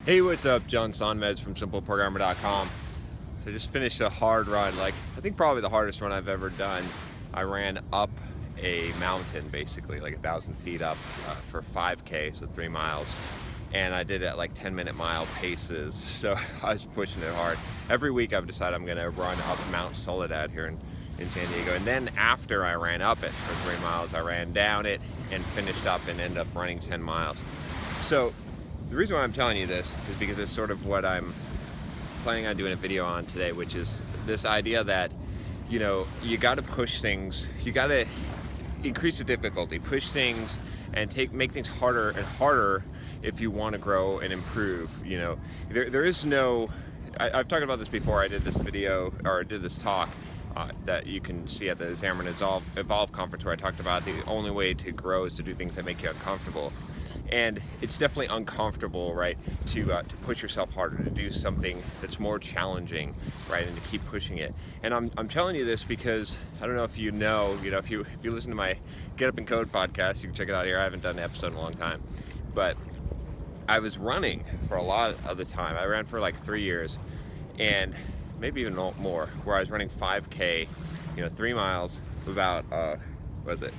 Hey, what's up? John Sonmez from simpleprogrammer.com. So I just finished a hard run, I think probably the hardest run I've ever done. I ran up a mountain, basically, like 1,000 feet up for 5K, so 3 miles. And I did it at like 10-minute mile paces, so I was pushing it hard. Every week I've decided I'm gonna run up Mount Soledad here in San Diego. And then after I ran up it for 3 miles, I ran down it and finished up and ended up running 10 miles. So the reason why I'm telling you this is because it's sort of what I'm planning on doing a video on today, which is this idea that, you know, you gotta push things, you gotta increase the difficulty, push things and make things harder and harder if you want to grow and improve. You know, there is no, I've talked about this before. I did this video, or did this talk that you can see at the Xamarin Evolve conference, where I talked about the only way to grow is to do things that make you uncomfortable. And it's definitely uncomfortable, right, to push yourself harder, to do something that's more challenging, right, and to keep pushing it. And I'm telling you this because I don't know if you know, if you listen to my Get Up and Code podcast, you can check it out here. I haven't done an episode in a long time, but I was running for a lot of the time. I ran for like 3 years, and maybe even more, where I was running 5K, 3 miles, about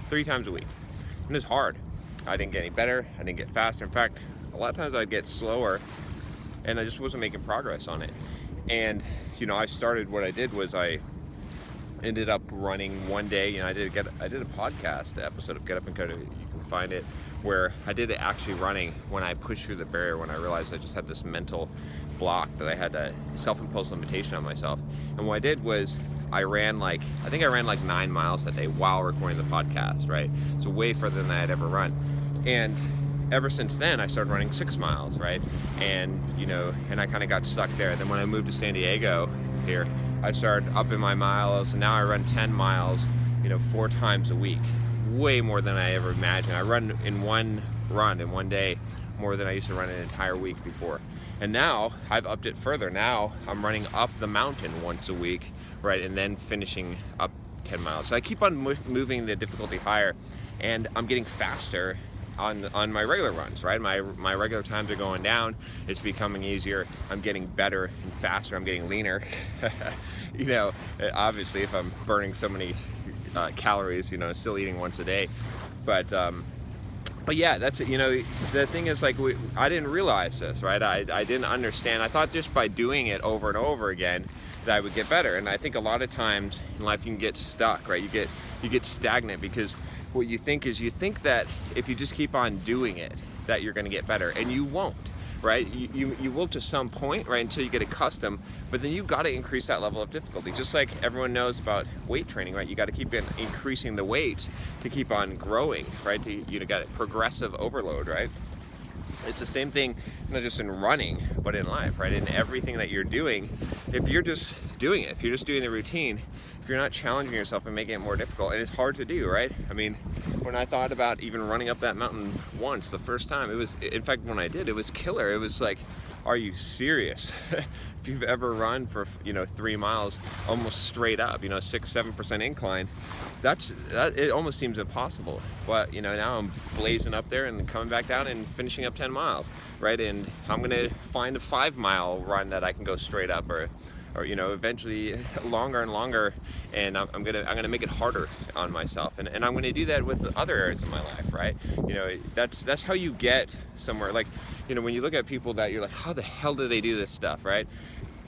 3 times a week. And it's hard. I didn't get any better. I didn't get faster. In fact, a lot of times I'd get slower, and I just wasn't making progress on it. And I started. What I did was I ended up running one day. I did a podcast episode of Get Up and Code. You can find it, where I did it actually running when I pushed through the barrier, when I realized I just had this mental block, that I had a self-imposed limitation on myself. And what I did was I ran like 9 miles that day while recording the podcast, right? So way further than I had ever run. And ever since then, I started running 6 miles, right? And, and I kind of got stuck there. And then when I moved to San Diego here, I started upping my miles, and now I run 10 miles, 4 times a week. Way more than I ever imagined. I run in one day more than I used to run an entire week before. And now I've upped it further. Now I'm running up the mountain once a week, right, and then finishing up 10 miles. So I keep on moving the difficulty higher, and I'm getting faster on my regular runs, right? My regular times are going down. It's becoming easier. I'm getting better and faster. I'm getting leaner. Obviously, if I'm burning so many calories, still eating once a day. But yeah, that's it. The thing is, I didn't realize this, right? I didn't understand. I thought just by doing it over and over again that I would get better. And I think a lot of times in life you can get stuck, right? You get stagnant, because what you think that if you just keep on doing it, that you're going to get better, and you won't. Right? You will to some point, right, until you get accustomed, but then you've got to increase that level of difficulty. Just like everyone knows about weight training, right? You got to keep increasing the weight to keep on growing, right? You got progressive overload, right? It's the same thing, not just in running, but in life, right? In everything that you're doing, if you're just doing it, if you're just doing the routine, if you're not challenging yourself and making it more difficult, and it's hard to do, right? I mean, when I thought about even running up that mountain once, the first time, in fact, when I did, it was killer. It was like, are you serious? If you've ever run for, 3 miles almost straight up, 6-7% incline, it almost seems impossible. But now I'm blazing up there and coming back down and finishing up 10 miles, right? And I'm gonna find a 5-mile run that I can go straight up, or eventually longer and longer, and I'm gonna make it harder on myself, and I'm gonna do that with other areas of my life, right? That's how you get somewhere. Like, when you look at people that you're like, how the hell do they do this stuff, right?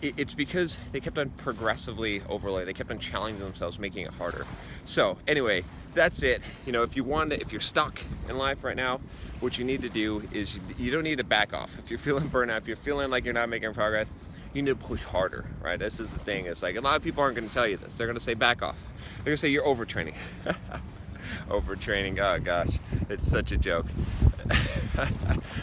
It's because they kept on progressively overlaying. They kept on challenging themselves, making it harder. So anyway, that's it. If you're stuck in life right now, what you need to do is you don't need to back off. If you're feeling burnout, if you're feeling like you're not making progress, you need to push harder, right? This is the thing. It's like, a lot of people aren't going to tell you this. They're going to say back off. They're going to say you're overtraining. Overtraining. Oh gosh, it's such a joke.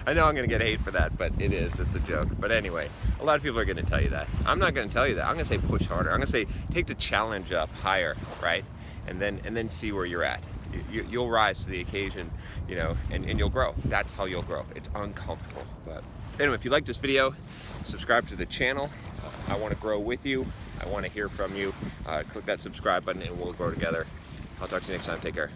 I know I'm going to get hate for that, but it's a joke. But anyway, a lot of people are going to tell you that. I'm not going to tell you that. I'm going to say push harder. I'm going to say take the challenge up higher, right? And then see where you're at. You'll rise to the occasion, and you'll grow. That's how you'll grow. It's uncomfortable. But anyway, if you like this video, subscribe to the channel. I want to grow with you. I want to hear from you. Click that subscribe button and we'll grow together. I'll talk to you next time. Take care.